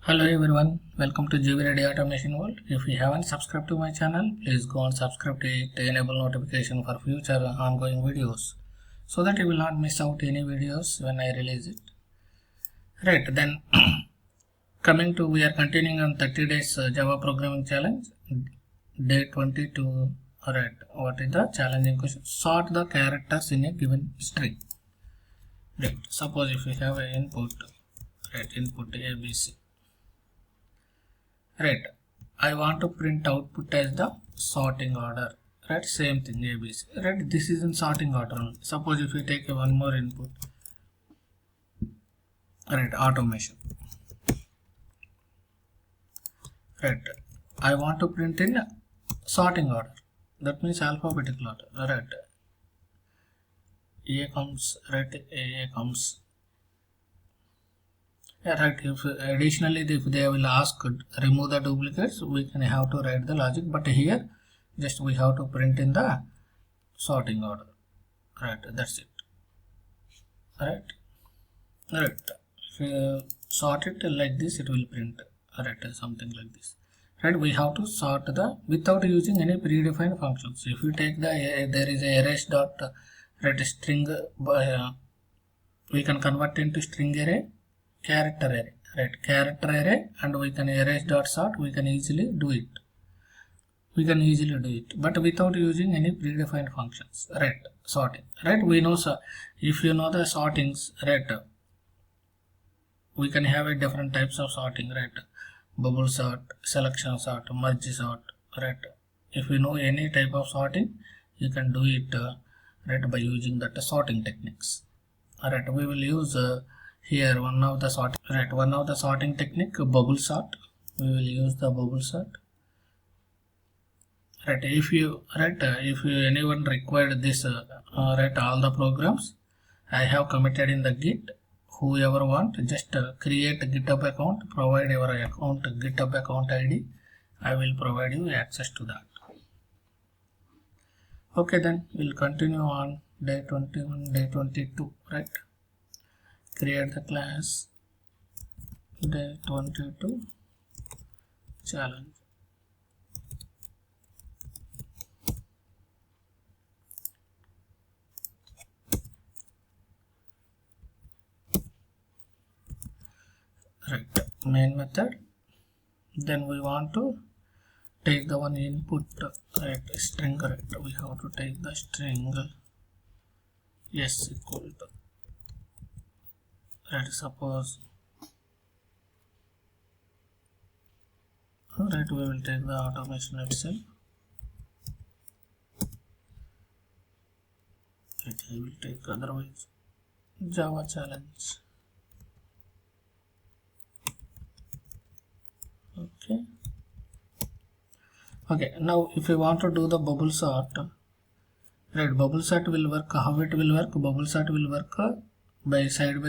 Hello everyone, welcome to GB Ready Automation World. If you haven't subscribed to my channel, please go and subscribe to it to enable notification for future ongoing videos so that you will not miss out any videos when I release it. Right, then we are continuing on 30 days Java programming challenge, day 22. Right, what is the challenging question? Sort the characters in a given string. Right, suppose if you have an input, right, input ABC. Right, I want to print output as the sorting order. Right, same thing ABC. Right, this is in sorting order. Suppose if you take one more input, right, automation. Right, I want to print in sorting order. That means alphabetical order. Right, A comes, right, A comes. Right, if additionally if they will ask remove the duplicates, we can have to write the logic, but here just we have to print in the sorting order. Right, that's it. Right, if you sort it like this, it will print, right, something like this. Right, we have to sort the without using any predefined functions. If you take the there is a arrays dot right string, we can convert into string array, character array, right, character array, and we can arrays dot sort, we can easily do it. But without using any predefined functions. Right, sorting. Right, we know, so if you know the sortings, right, we can have a different types of sorting, right, bubble sort, selection sort, merge sort. Right, if you know any type of sorting, you can do it right, by using that sorting techniques. Alright, we will use here one of the sorting technique, bubble sort. We will use the bubble sort. Right, if you anyone required this, right, all the programs I have committed in the Git. Whoever want, just create a GitHub account, provide your account GitHub account ID. I will provide you access to that. Okay, then we'll continue on day 21, day 22. Right, create the class day 22 challenge. Right, main method. Then we want to take the one input, right, string. Right, we have to take the string yes equal to, right, suppose, right, we will take the automation itself. Right, I will take otherwise Java challenge. Okay, now if you want to do the bubble sort, right, bubble sort will work. How it will work? Bubble sort will work by side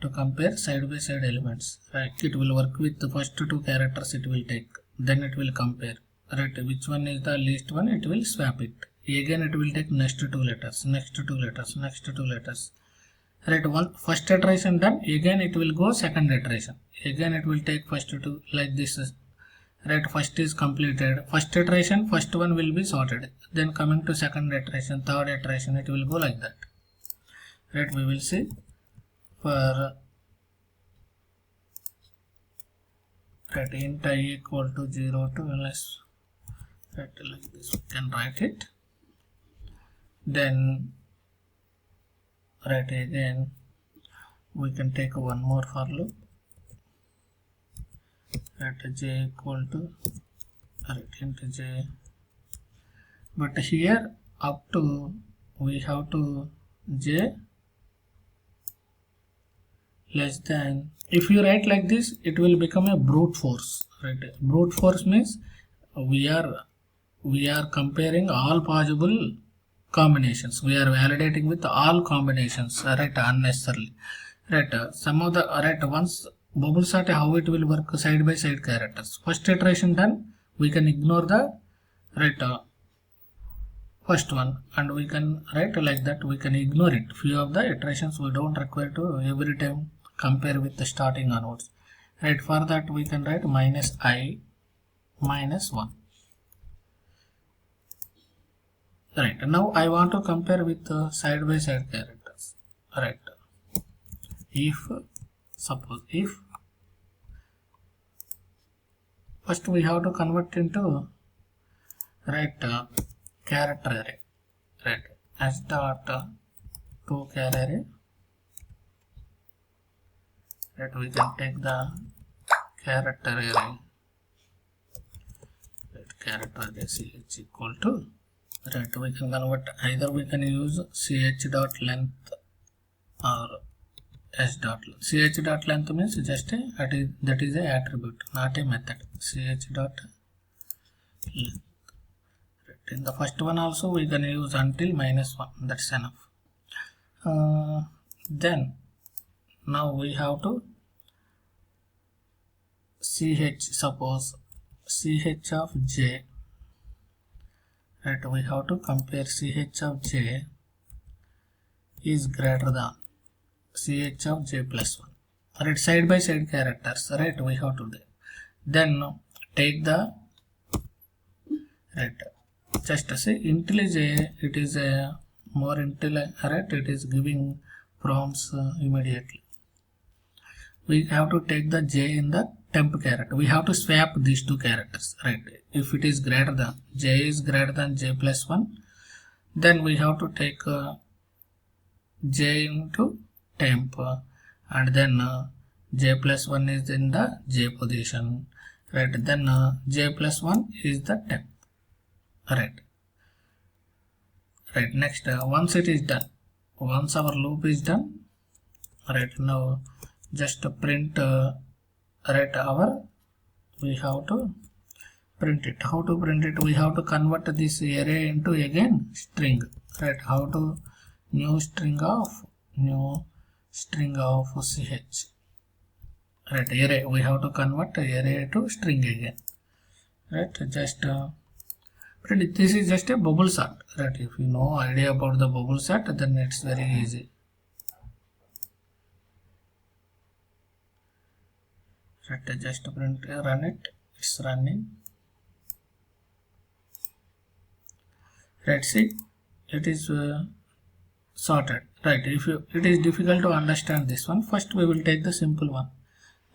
to compare side by side elements. Right, it will work with the first two characters it will take, then it will compare. Right, which one is the least one, it will swap it. Again it will take next two letters, next two letters, next two letters. Right, one first iteration done, again it will go second iteration. Again it will take first two, like this. Right, first is completed, first iteration, first one will be sorted, then coming to second iteration, third iteration, it will go like that. Right, we will see for right, int I equal to 0 to less, right, like this we can write it. Then right, again we can take one more for loop. Right, j equal to, right, int j, but here up to we have to j less than. If you write like this, it will become a brute force. Right, brute force means we are comparing all possible combinations, we are validating with all combinations, right, unnecessarily. Right, some of the, right, once bubble sort, how it will work, side by side characters. First iteration done, we can ignore the, right, first one, and we can write like that, we can ignore it. Few of the iterations we don't require to every time compare with the starting onwards. Right, for that we can write minus I minus 1. Right, now I want to compare with side by side characters. Right, suppose if first we have to convert into character array, right, s dot to char array, right, we can take the character array, right, character array ch equal to, right, we can convert, either we can use ch dot length or s dot length. Ch dot length means just that is a attribute, not a method. Ch dot length. Right. In the first one also we can use until minus 1. That's enough. Then now we have to suppose ch of j. Right, we have to compare ch of j is greater than ch of j plus 1. Right, side by side characters, right, we have to do. Then take the, right, just say IntelliJ, it is a more intelligent, right, it is giving prompts immediately. We have to take the j in the temp character. We have to swap these two characters, right. If it is greater than, j is greater than j plus 1, then we have to take j into temp, and then j plus 1 is in the j position, right, then j plus 1 is the temp, right. Right, next once it is done, once our loop is done, right, now just print right, we have to print it. How to print it? We have to convert this array into again string, right, how to new string of ch, right, array, we have to convert array to string again, right, just print. This is just a bubble sort, right. If you know idea about the bubble sort, then it's very easy, right, just print, run it, it's running, right, see, it is sorted, right. If it is difficult to understand this one, first we will take the simple one,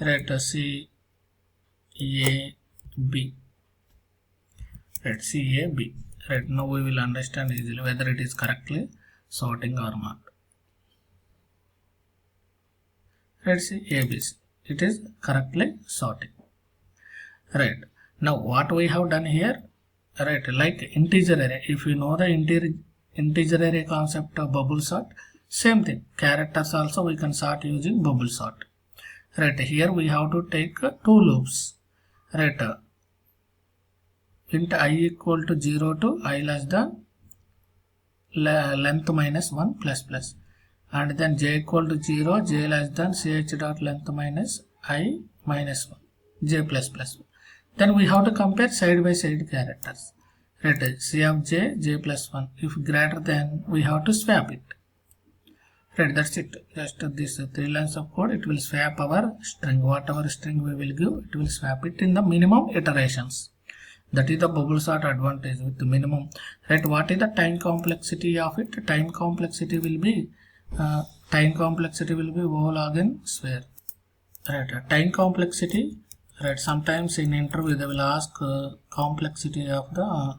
right, C A B, right, C A B, right. Now we will understand easily whether it is correctly sorting or not, right. See A B C, it is correctly sorting, right. Now what we have done here, right, like integer array, if you know the integer array concept of bubble sort, same thing, characters also we can sort using bubble sort, right. Here we have to take two loops, right, int I equal to 0 to I less than length minus 1 plus plus, and then j equal to 0, j less than ch dot length minus I minus 1, j plus plus 1. Then we have to compare side by side characters, right, c of j, j plus 1, if greater than, we have to swap it, right, that's it. Just this 3 lines of code, it will swap our string, whatever string we will give, it will swap it in the minimum iterations. That is the bubble sort advantage with the minimum, right. What is the time complexity of it? Time complexity will be O log n square, right. Time complexity, right, sometimes in interview they will ask complexity of the,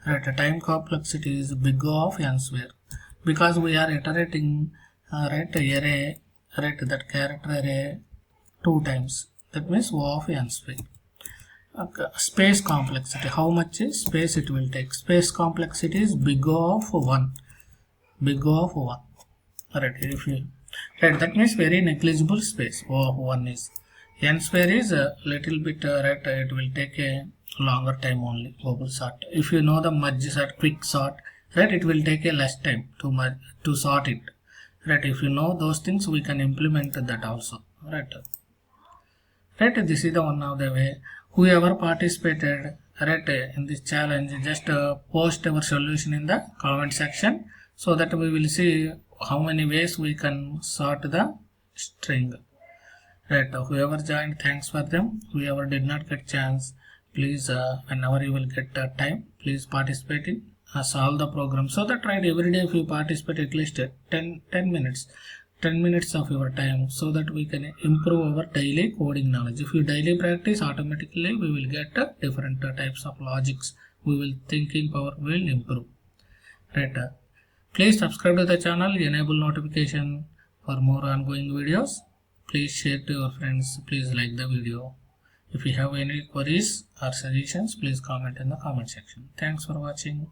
right, time complexity is big O of n square, because we are iterating, right, array, right, that character array 2 times, that means O of n square. Space complexity, how much is space it will take? Space complexity is big O of 1, right. If you, right, that means very negligible space. O of 1 is, n square is a little bit, right, it will take a longer time only, bubble sort. If you know the merge sort, quick sort, right, it will take a less time to sort it, right. If you know those things, we can implement that also, right. Right, this is the one of the way. Whoever participated, right, in this challenge, just post our solution in the comment section, so that we will see how many ways we can sort the string. Right, whoever joined, thanks for them. Whoever did not get chance, please whenever you will get time, please participate in solve the program. So that right, every day if you participate at least 10 minutes, 10 minutes of your time, so that we can improve our daily coding knowledge. If you daily practice, automatically we will get different types of logics. We will thinking power will improve. Right. Please subscribe to the channel, enable notification for more ongoing videos. Please share to your friends. Please like the video. If you have any queries or suggestions, please comment in the comment section. Thanks for watching.